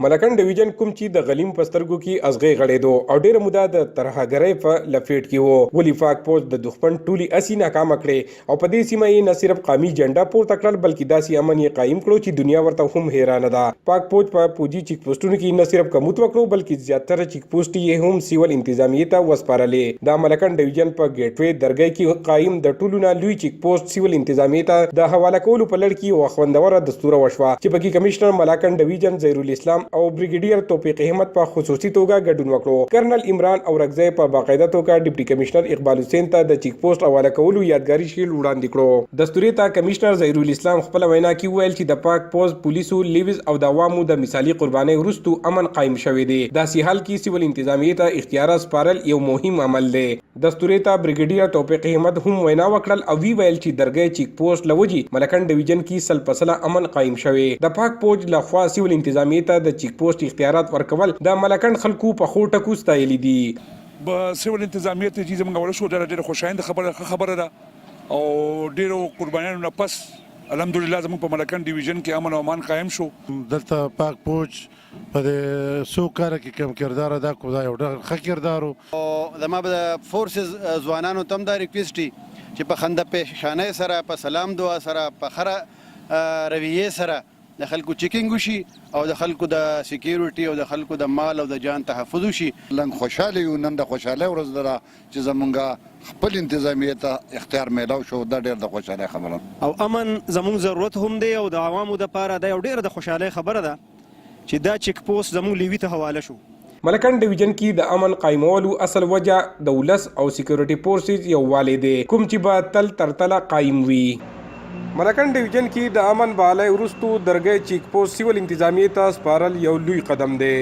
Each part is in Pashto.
ملکن ډیویژن کوم چې د غلیم په سترګو کې ازغې غړېدو او ډېره موده د ترهګرۍ په لپیټ کې وو ولې پاک پوج د دښمن ټولي اسي ناکامه کړې او په دې سیمه یې نه صرف قومي جنډا پورته کړل بلکې داسې امن یې قایم کړو چې دنیا ورته هم حیرانه ده پاک پوج په پوجي چیک پوسټونو کې نه صرف کموت وکړو بلکې زیاتره چیک پوسټ یې هم سیول انتظامیې ته وسپارلې دا ملکن ډیویژن په ګیټ وې درګۍ کې قایم د ټولو نه لوی چیک پوسټ سیول انتظامیې ته د حواله کولو په لړ کې یوه خوندوره دستوره وشوه چې پکې کمشنر ملکن ډیویژن ظهیرالاسلام او بریګیډیر توفیق احمد په خصوصي توګه ګډون وکړو کرنل عمران اورګزی په باقاعده توګه ډیپټي کمشنر اقبال حسین ته د چیک پوسټ حواله کولو یادګاري شیل وړاندې کړو دستوري ته کمشنر ظهیرالاسلام خپل وینا کې ویل چې د پاک پوز پولیسو لیوز او د عوامو د مثالي قربانۍ وروستو امن قایم شوی دی داسې حال کې سیول انتظامیې ته اختیارات سپارل یو مهم عمل دی دستوري ته بریګیډیر توفیق احمد هم وینا وکړل او وی ویل چې درګۍ چیک پوسټ لوجي ملکن ډیویژن کې سل پسله امن قایم شوی د پاک پوج لخوا سیول انتظامیې ته د چیک پوسټ اختیارات ورکول د ملکن خلکو په خو ټکو ستایلی دي سیول انتظامیه ته چې زموږ ولشو ډېره خوشاینده خبره ده او ډېرو قربانیانو نه پس الحمدلله زموږ په ملکن ډیویژن کې امن او امان قایم شو دلته پاک پوج په څو کاره کې کم کردار ادا کړو دا یو ډېر ښه کردار و او زما د فورسز ځوانانو ته هم دا ریکویسټ دی چې په خنده پیشانۍ سره په سلام دعا سره په خره رویې سره د خلکو چیکینګ وشي او د خلکو د سکیورټي او د خلکو د مال او د جان تحفظ وشي لنګ خوشاله یو نن د خوشاله ورځ ده چې زمونږ خپل انتظامیه ته اختیار میلاو شو دا ډېر د خوشاله خبره او امن زموږ ضرورت هم دی او د عوامو د پاره دا یو ډېر د خوشاله خبره ده چې دا چیک پوسټ زموږ لیوي ته حواله شو ملکن ډیویژن کې د امن قایمولو اصل وجه د ولس او سکیورټي فورسز یووالی دی کوم چې به تل تر تله قایم وي ملکن ډیویژن کې د امن بالای وروستو درګۍ چیک پوسټ سیول انتظامیې ته سپارل یو لوی قدم دی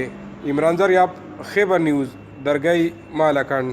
عمران زریاب خیبر نیوز درګۍ مالکن